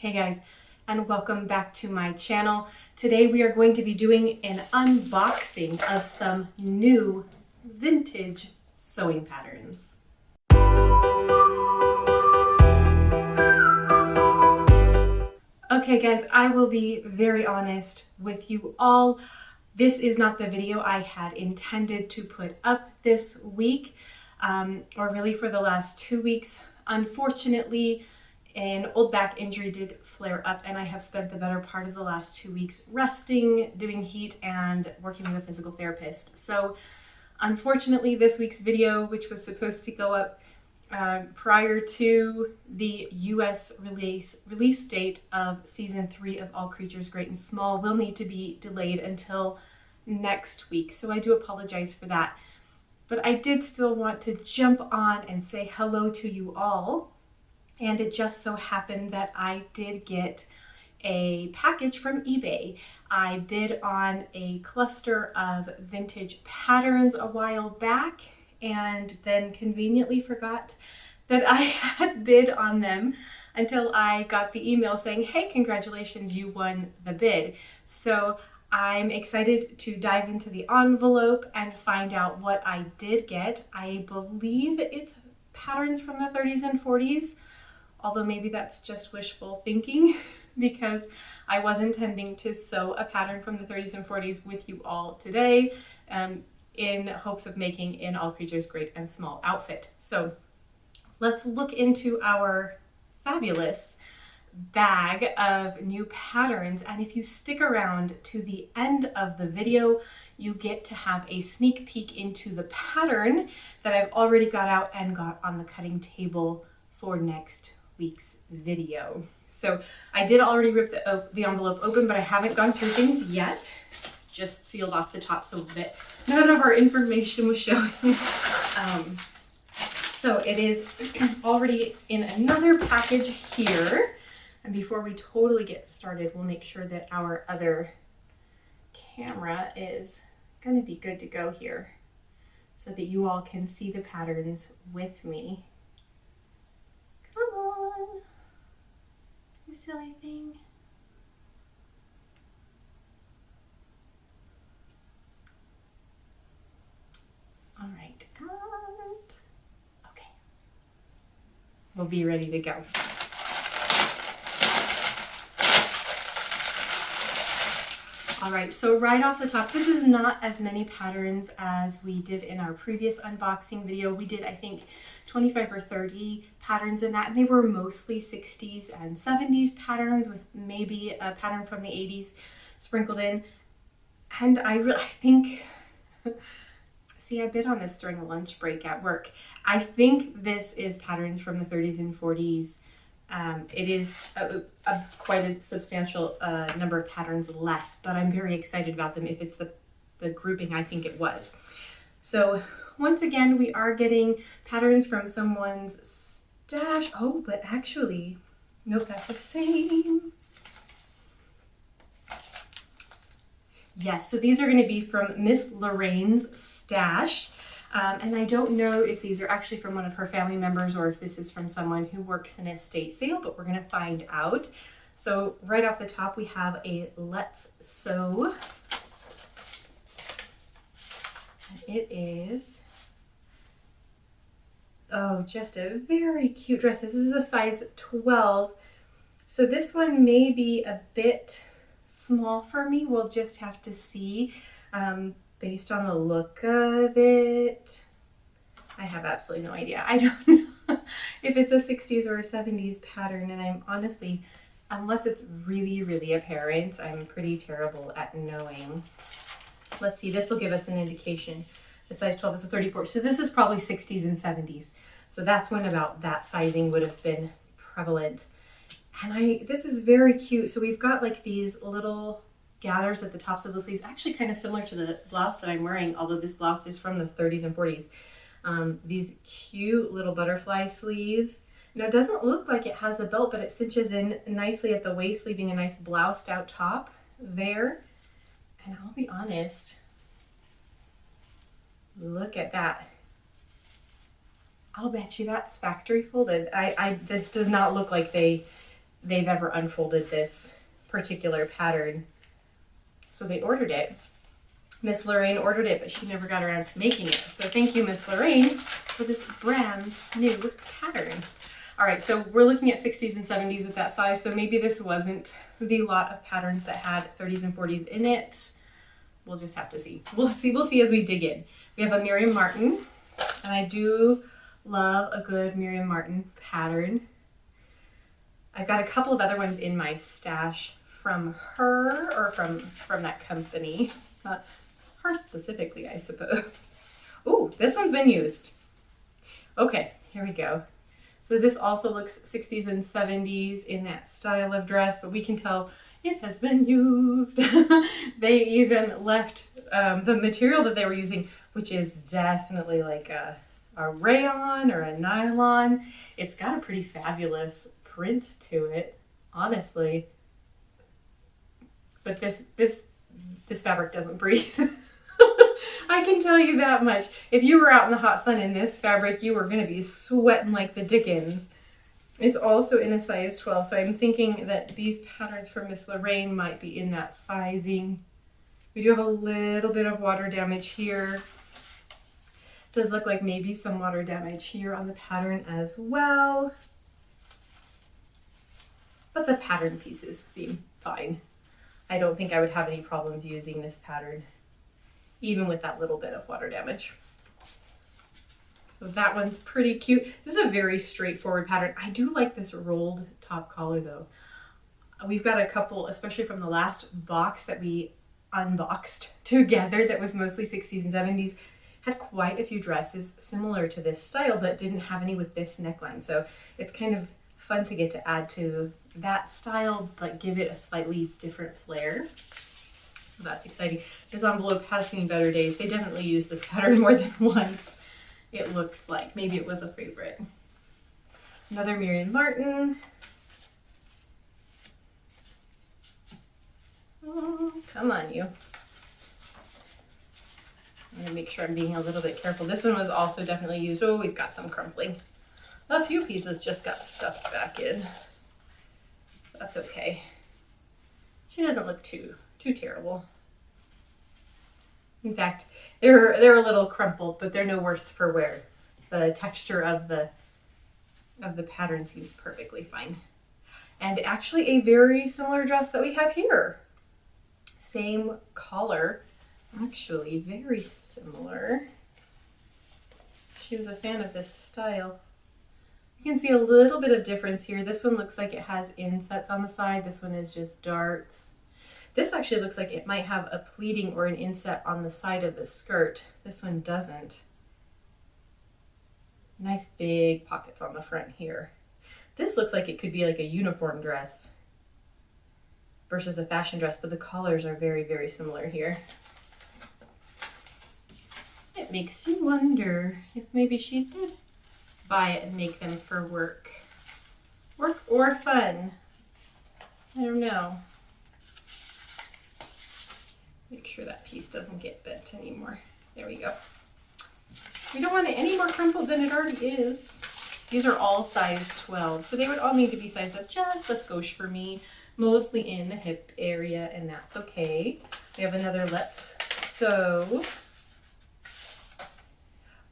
Hey guys, and welcome back to my channel. Today we are going to be doing an unboxing of some new vintage sewing patterns. Okay guys, I will be very honest with you all. This is not the video I had intended to put up this week, or really for the last 2 weeks. Unfortunately, an old back injury did flare up, and I have spent the better part of the last 2 weeks resting, doing heat, and working with a physical therapist. So unfortunately, this week's video, which was supposed to go up prior to the US release date of season 3 of All Creatures Great and Small, will need to be delayed until next week. So I do apologize for that. But I did still want to jump on and say hello to you all. And it just so happened that I did get a package from eBay. I bid on a cluster of vintage patterns a while back and then conveniently forgot that I had bid on them until I got the email saying, hey, congratulations, you won the bid. So I'm excited to dive into the envelope and find out what I did get. I believe it's patterns from the 30s and 40s. Although maybe that's just wishful thinking because I was intending to sew a pattern from the 30s and 40s with you all today in hopes of making an All Creatures Great and Small outfit. So let's look into our fabulous bag of new patterns, and if you stick around to the end of the video, you get to have a sneak peek into the pattern that I've already got out and got on the cutting table for next week's video. So I did already rip the envelope open, but I haven't gone through things yet. Just sealed off the top so that none of our information was showing. So it is already in another package here. And before we totally get started, we'll make sure that our other camera is going to be good to go here so that you all can see the patterns with me. You silly thing. All right, and okay, we'll be ready to go. All right, so right off the top, this is not as many patterns as we did in our previous unboxing video. We did, I think, 25 or 30 patterns in that, and they were mostly 60s and 70s patterns with maybe a pattern from the 80s sprinkled in. And I think, see, I bid on this during a lunch break at work. I think this is patterns from the 30s and 40s. It is quite a substantial number of patterns less, but I'm very excited about them if it's the grouping I think it was. So once again, we are getting patterns from someone's stash. Oh, but actually, nope, that's the same. Yes, so these are going to be from Miss Lorraine's stash. And I don't know if these are actually from one of her family members or if this is from someone who works in a estate sale, but we're going to find out. So right off the top, we have a Let's Sew. And it is, oh, just a very cute dress. This is a size 12. So this one may be a bit small for me. We'll just have to see. Based on the look of it, I have absolutely no idea. I don't know if it's a 60s or a 70s pattern, and I'm honestly, unless it's really, really apparent, I'm pretty terrible at knowing. Let's see, this will give us an indication. The size 12 is a 34, so this is probably 60s and 70s. So that's when about that sizing would have been prevalent. And this is very cute. So we've got like these little gathers at the tops of the sleeves, actually kind of similar to the blouse that I'm wearing, although this blouse is from the 30s and 40s. These cute little butterfly sleeves. Now it doesn't look like it has a belt, but it cinches in nicely at the waist, leaving a nice bloused out top there. And I'll be honest, look at that. I'll bet you that's factory folded. This does not look like they they've ever unfolded this particular pattern. So they ordered it. Miss Lorraine ordered it, but she never got around to making it. So thank you, Miss Lorraine, for this brand new pattern. All right, so we're looking at 60s and 70s with that size. So maybe this wasn't the lot of patterns that had 30s and 40s in it. We'll just have to see. We'll see as we dig in. We have a Miriam Martin, and I do love a good Miriam Martin pattern. I've got a couple of other ones in my stash from her, or from that company. Not her specifically, I suppose. Ooh, this one's been used. Okay, here we go. So this also looks 60s and 70s in that style of dress, but we can tell it has been used. They even left the material that they were using, which is definitely like a rayon or a nylon. It's got a pretty fabulous print to it, honestly. But this fabric doesn't breathe. I can tell you that much. If you were out in the hot sun in this fabric, you were going to be sweating like the dickens. It's also in a size 12, so I'm thinking that these patterns from Miss Lorraine might be in that sizing. We do have a little bit of water damage here. Does look like maybe some water damage here on the pattern as well. But the pattern pieces seem fine. I don't think I would have any problems using this pattern, even with that little bit of water damage. So that one's pretty cute. This is a very straightforward pattern. I do like this rolled top collar though. We've got a couple, especially from the last box that we unboxed together that was mostly 60s and 70s, had quite a few dresses similar to this style, but didn't have any with this neckline. So it's kind of fun to get to add to that style, but give it a slightly different flair. So that's exciting. This envelope has seen better days. They definitely used this pattern more than once. It looks like maybe it was a favorite. Another Miriam Martin. Oh, come on, you. I'm gonna make sure I'm being a little bit careful. This one was also definitely used. Oh, we've got some crumpling. A few pieces just got stuffed back in. That's okay. She doesn't look too terrible. In fact, they're a little crumpled, but they're no worse for wear. The texture of the pattern seems perfectly fine. And actually a very similar dress that we have here. Same collar, actually very similar. She was a fan of this style. You can see a little bit of difference here. This one looks like it has insets on the side. This one is just darts. This actually looks like it might have a pleating or an inset on the side of the skirt. This one doesn't. Nice big pockets on the front here. This looks like it could be like a uniform dress versus a fashion dress, but the collars are very, very similar here. It makes you wonder if maybe she did buy it and make them for work or fun. I don't know. Make sure that piece doesn't get bent anymore. There we go. We don't want it any more crumpled than it already is. These are all size 12, so they would all need to be sized up just a skosh for me, mostly in the hip area, and that's okay. We have another Let's Sew.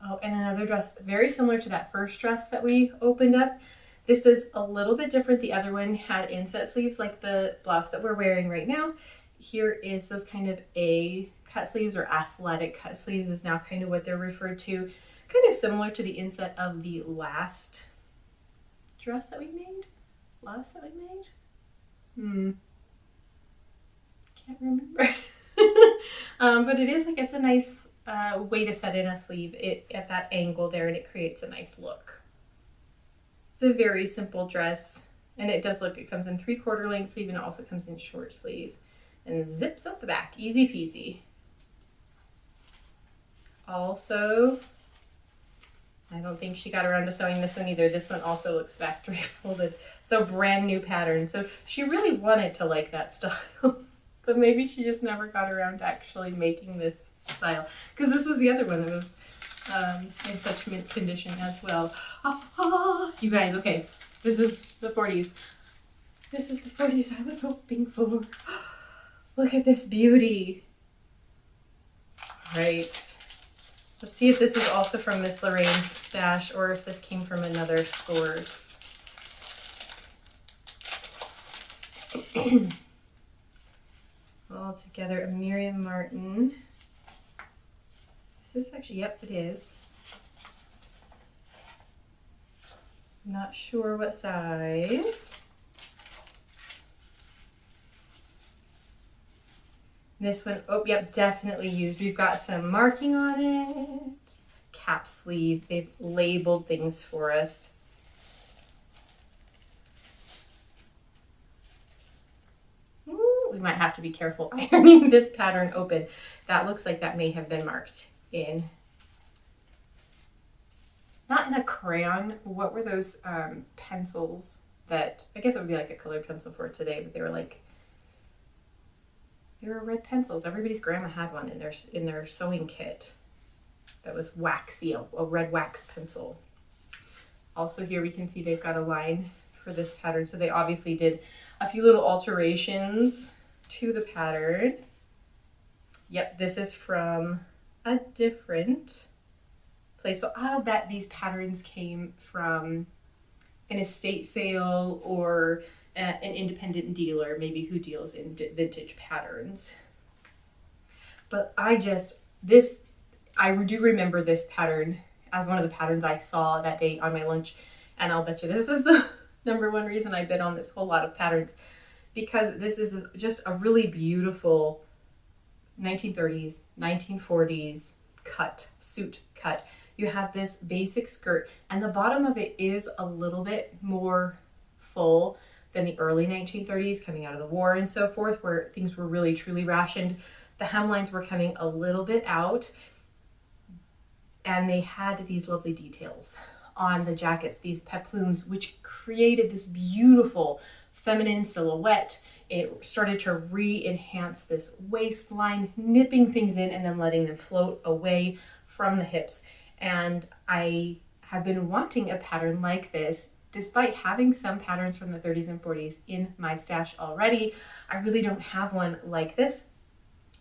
Oh, and another dress very similar to that first dress that we opened up. This is a little bit different. The other one had inset sleeves like the blouse that we're wearing right now. Here is those kind of A cut sleeves, or athletic cut sleeves is now kind of what they're referred to. Kind of similar to the inset of the last dress that we made. Blouse that we made? Can't remember. But it is like, it's a nice way to set in a sleeve at that angle there, and it creates a nice look. It's a very simple dress, and it does look, it comes in 3/4 length sleeve, and it also comes in short sleeve and zips up the back, easy peasy. Also, I don't think she got around to sewing this one either. This one also looks factory folded, so brand new pattern. So she really wanted to like that style, but maybe she just never got around to actually making this style, because this was the other one that was in such mint condition as well. You guys, okay, this is the 40s. This is the 40s I was hoping for. Look at this beauty. All right. Let's see if this is also from Miss Lorraine's stash or if this came from another source. All together, a Miriam Martin. Is this actually, yep, it is. Not sure what size. This one, oh, yep, definitely used. We've got some marking on it. Cap sleeve. They've labeled things for us. Ooh, we might have to be careful ironing this pattern open. That looks like that may have been marked in. Not in a crayon. What were those pencils that, I guess it would be like a colored pencil for today, but they were like, they were red pencils. Everybody's grandma had one in their sewing kit that was waxy, a red wax pencil. Also here we can see they've got a line for this pattern. So they obviously did a few little alterations to the pattern. Yep, this is from a different place. So I'll bet these patterns came from an estate sale or an independent dealer, maybe who deals in vintage patterns. But I do remember this pattern as one of the patterns I saw that day on my lunch. And I'll bet you this is the number one reason I bid on this whole lot of patterns, because this is just a really beautiful 1930s, 1940s cut, suit cut. You have this basic skirt and the bottom of it is a little bit more full than the early 1930s, coming out of the war and so forth, where things were really truly rationed. The hemlines were coming a little bit out, and they had these lovely details on the jackets, these peplums, which created this beautiful feminine silhouette. It started to re-enhance this waistline, nipping things in and then letting them float away from the hips. And I have been wanting a pattern like this. Despite having some patterns from the 30s and 40s in my stash already, I really don't have one like this.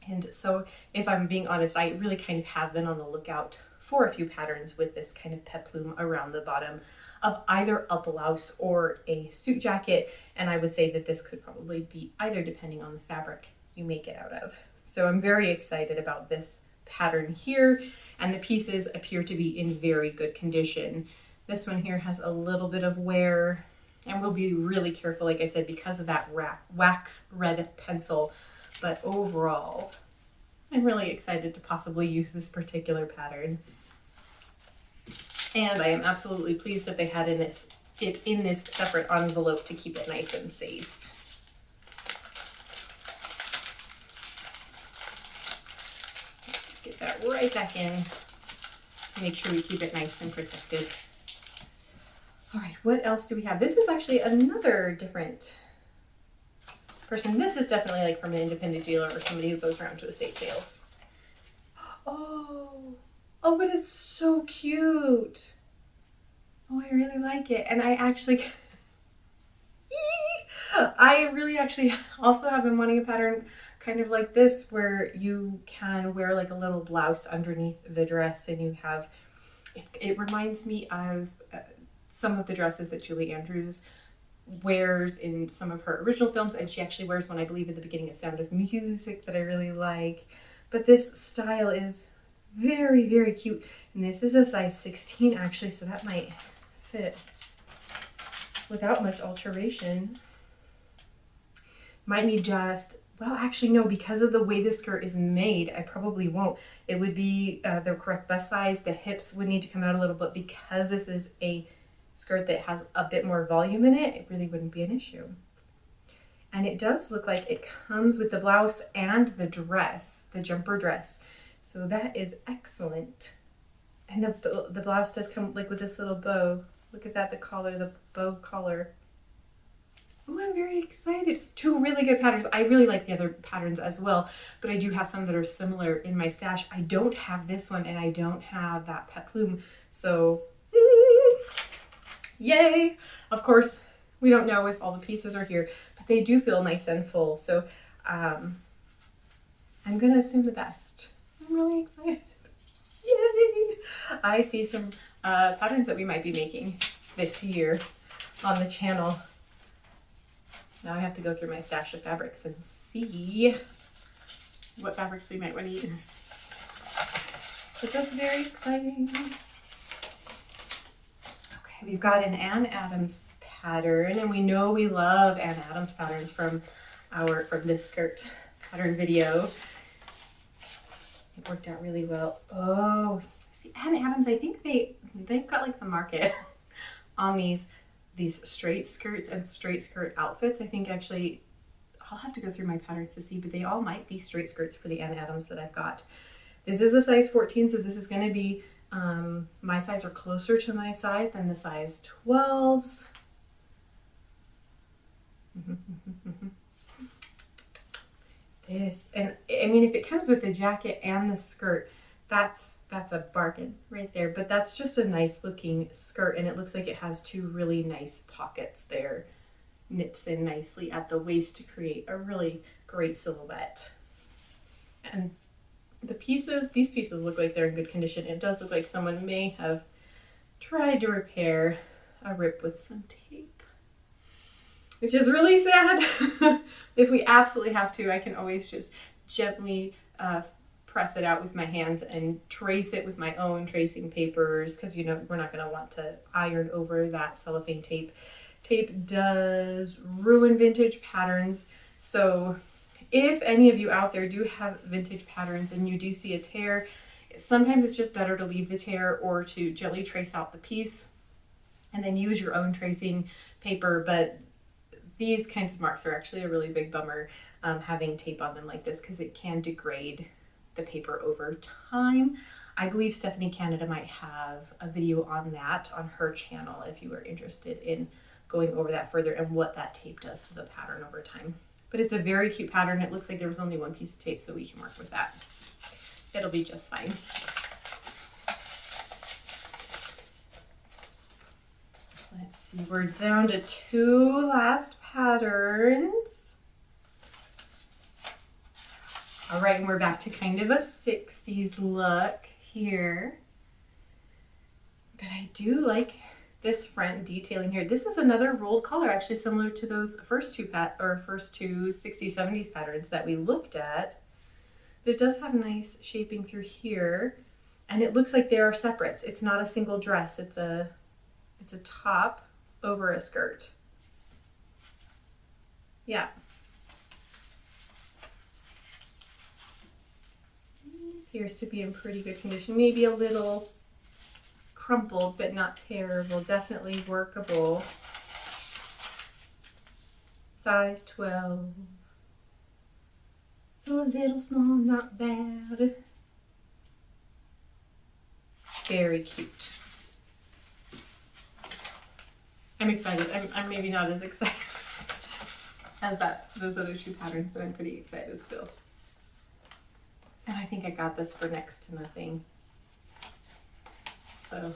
And so if I'm being honest, I really kind of have been on the lookout for a few patterns with this kind of peplum around the bottom of either a blouse or a suit jacket. And I would say that this could probably be either, depending on the fabric you make it out of. So I'm very excited about this pattern here, and the pieces appear to be in very good condition. This one here has a little bit of wear, and we'll be really careful, like I said, because of that wax red pencil. But overall, I'm really excited to possibly use this particular pattern. And I am absolutely pleased that they had it in this separate envelope to keep it nice and safe. Let's get that right back in. Make sure we keep it nice and protected. All right, what else do we have? This is actually another different person. This is definitely like from an independent dealer or somebody who goes around to estate sales. Oh, but it's so cute. Oh, I really like it. And I really actually also have been wanting a pattern kind of like this, where you can wear like a little blouse underneath the dress, and you have, it reminds me of some of the dresses that Julie Andrews wears in some of her original films, and she actually wears one, I believe, at the beginning of Sound of Music that I really like. But this style is very, very cute, and this is a size 16 actually, so that might fit without much alteration. Might need just, well, actually no, because of the way this skirt is made, I probably won't. It would be the correct bust size. The hips would need to come out a little bit. Because this is a skirt that has a bit more volume in it, it really wouldn't be an issue. And it does look like it comes with the blouse and the dress, the jumper dress. So that is excellent. And the blouse does come like with this little bow. Look at that, the collar, the bow collar. Oh, I'm very excited. Two really good patterns. I really like the other patterns as well, but I do have some that are similar in my stash. I don't have this one, and I don't have that peplum. So, yay! Of course, We don't know if all the pieces are here, but they do feel nice and full. So I'm gonna assume the best. I'm really excited. Yay! I see some patterns that we might be making this year on the channel. Now I have to go through my stash of fabrics and see what fabrics we might want to use. But that's very exciting. Okay, we've got an Ann Adams pattern, and we know we love Ann Adams patterns from this skirt pattern video. It worked out really well. Oh, see, Ann Adams, I think they've got like the market on these straight skirts and straight skirt outfits. I think actually I'll have to go through my patterns to see, but they all might be straight skirts for the Ann Adams that I've got. This is a size 14, so this is going to be my size or closer to my size than the size 12s. This, and I mean, if it comes with the jacket and the skirt, that's a bargain right there. But that's just a nice looking skirt, and it looks like it has two really nice pockets there. Nips in nicely at the waist to create a really great silhouette. And these pieces look like they're in good condition. It does look like someone may have tried to repair a rip with some tape, which is really sad. If we absolutely have to, I can always just gently press it out with my hands and trace it with my own tracing papers, because you know we're not going to want to iron over that cellophane tape. Tape does ruin vintage patterns, so if any of you out there do have vintage patterns and you do see a tear, sometimes it's just better to leave the tear or to gently trace out the piece and then use your own tracing paper. But these kinds of marks are actually a really big bummer, having tape on them like this, because it can degrade the paper over time. I believe Stephanie Canada might have a video on that on her channel if you are interested in going over that further and what that tape does to the pattern over time. But it's a very cute pattern. It looks like there was only one piece of tape, so we can work with that. It'll be just fine. Let's see, we're down to 2 last patterns. All right, and we're back to kind of a 60s look here. But I do like this front detailing here. This is another rolled collar, actually similar to those first two 60s, 70s patterns that we looked at. But it does have nice shaping through here, and it looks like they are separates. It's not a single dress. It's a top over a skirt. Yeah. Appears to be in pretty good condition. Maybe a little crumpled, but not terrible. Definitely workable. Size 12. So a little small, not bad. Very cute. I'm excited. I'm maybe not as excited as those other 2 patterns, but I'm pretty excited still. And I think I got this for next to nothing. So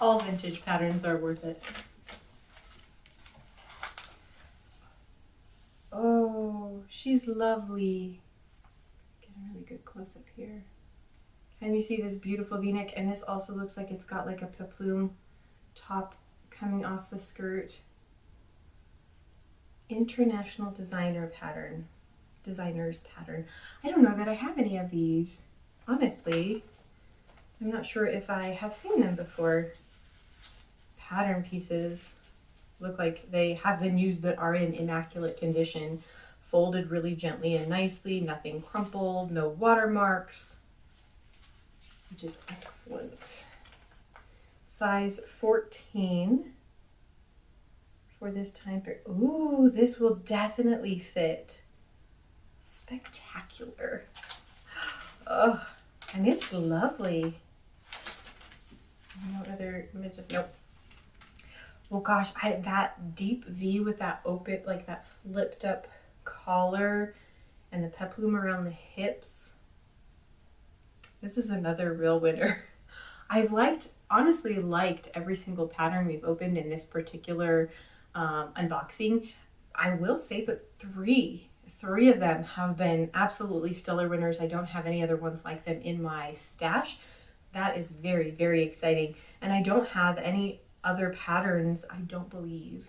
all vintage patterns are worth it. Oh, she's lovely. Get a really good close up here. And you see this beautiful V-neck, and this also looks like it's got like a peplum top coming off the skirt. International designers pattern. I don't know that I have any of these, honestly. I'm not sure if I have seen them before. Pattern pieces look like they have been used but are in immaculate condition. Folded really gently and nicely, nothing crumpled, no watermarks, which is excellent. Size 14 for this time period. Ooh, this will definitely fit. Spectacular. Oh, and it's lovely. No other images, nope. Well, gosh, that deep V with that open, like that flipped up collar and the peplum around the hips. This is another real winner. I've honestly liked every single pattern we've opened in this particular unboxing. I will say that three of them have been absolutely stellar winners. I don't have any other ones like them in my stash. That is very, very exciting. And I don't have any other patterns, I don't believe.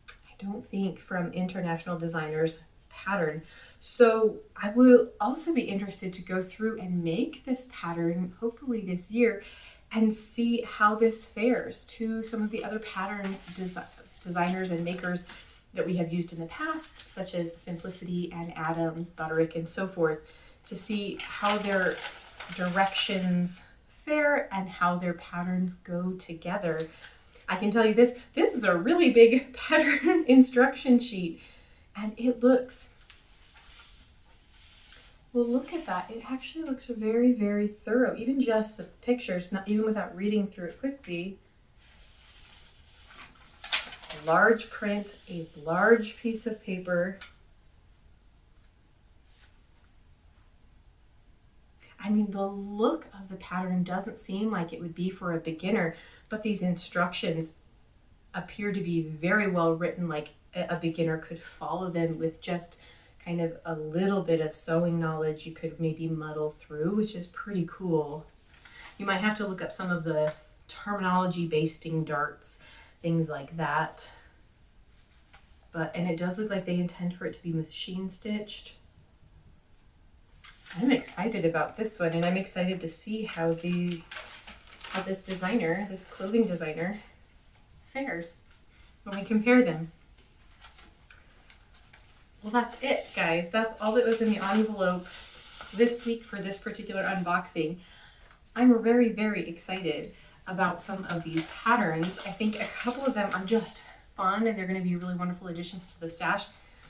I don't think from International Designers pattern. So I will also be interested to go through and make this pattern, hopefully this year, and see how this fares to some of the other pattern designers and makers that we have used in the past, such as Simplicity and Adams, Butterick, and so forth, to see how their directions fare and how their patterns go together. I can tell you this is a really big pattern instruction sheet, and it looks, well, look at that. It actually looks very, very thorough. Even just the pictures, not even without reading through it quickly. Large print, a large piece of paper. I mean, the look of the pattern doesn't seem like it would be for a beginner, but these instructions appear to be very well written, like a beginner could follow them with just kind of a little bit of sewing knowledge. You could maybe muddle through, which is pretty cool. You might have to look up some of the terminology, basting darts, things like that. And it does look like they intend for it to be machine stitched. I'm excited about this one, and I'm excited to see how this designer, this clothing designer, fares when we compare them. Well, that's it, guys. That's all that was in the envelope this week for this particular unboxing. I'm very, very excited about some of these patterns. I think a couple of them are just fun, and they're going to be really wonderful additions to the stash.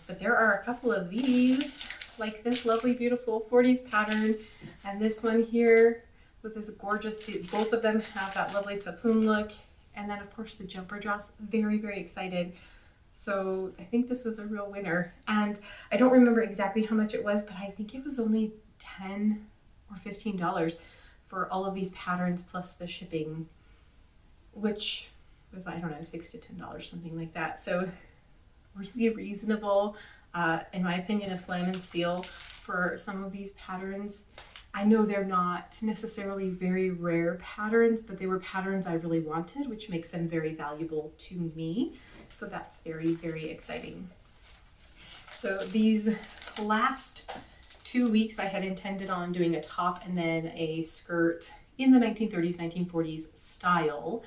But there are a couple of these, like this lovely, beautiful 40s pattern, and this one here with this gorgeous, both of them have that lovely peplum look. And then, of course, the jumper dress. Very, very excited. So I think this was a real winner. And I don't remember exactly how much it was, but I think it was only $10 or $15 for all of these patterns plus the shipping, which was, I don't know, $6 to $10, something like that. So really reasonable. In my opinion, a slam and steal for some of these patterns. I know they're not necessarily very rare patterns, but they were patterns I really wanted, which makes them very valuable to me. So that's very, very exciting. So these last 2 weeks, I had intended on doing a top and then a skirt in the 1930s, 1940s style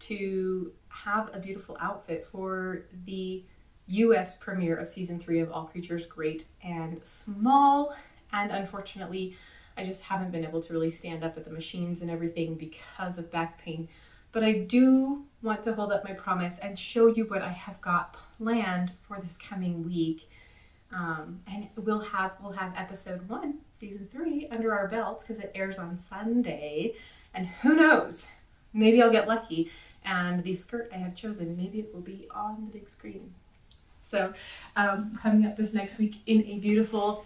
to have a beautiful outfit for the US premiere of season 3 of All Creatures Great and Small. And unfortunately, I just haven't been able to really stand up at the machines and everything because of back pain. But I do want to hold up my promise and show you what I have got planned for this coming week. And we'll have episode 1, season 3 under our belts because it airs on Sunday. And who knows, maybe I'll get lucky and the skirt I have chosen, maybe it will be on the big screen. So coming up this next week in a beautiful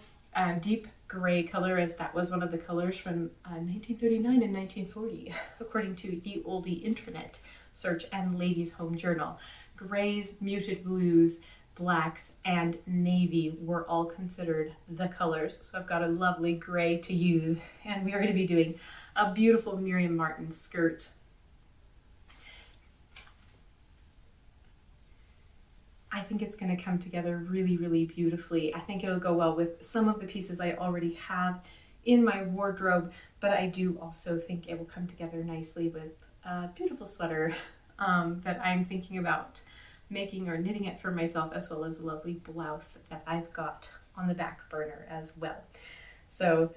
deep gray color, as that was one of the colors from 1939 and 1940, according to the Oldie Internet Search and Ladies Home Journal. Grays, muted blues, blacks, and navy were all considered the colors. So I've got a lovely gray to use, and we are going to be doing a beautiful Miriam Martin skirt. I think it's going to come together really, really beautifully. I think it'll go well with some of the pieces I already have in my wardrobe, but I do also think it will come together nicely with a beautiful sweater that I'm thinking about making or knitting it for myself, as well as a lovely blouse that I've got on the back burner as well. So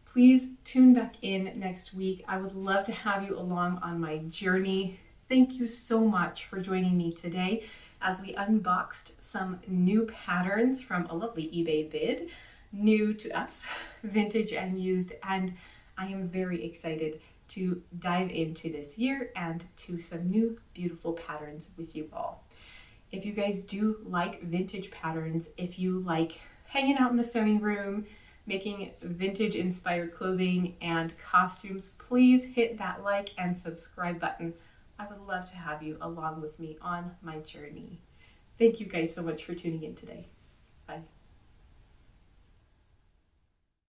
please tune back in next week. I would love to have you along on my journey. Thank you so much for joining me today as we unboxed some new patterns from a lovely eBay bid, new to us, vintage and used, and I am very excited to dive into this year and to some new beautiful patterns with you all. If you guys do like vintage patterns, if you like hanging out in the sewing room, making vintage inspired clothing and costumes, please hit that like and subscribe button I would love to have you along with me on my journey. Thank you guys so much for tuning in today. Bye.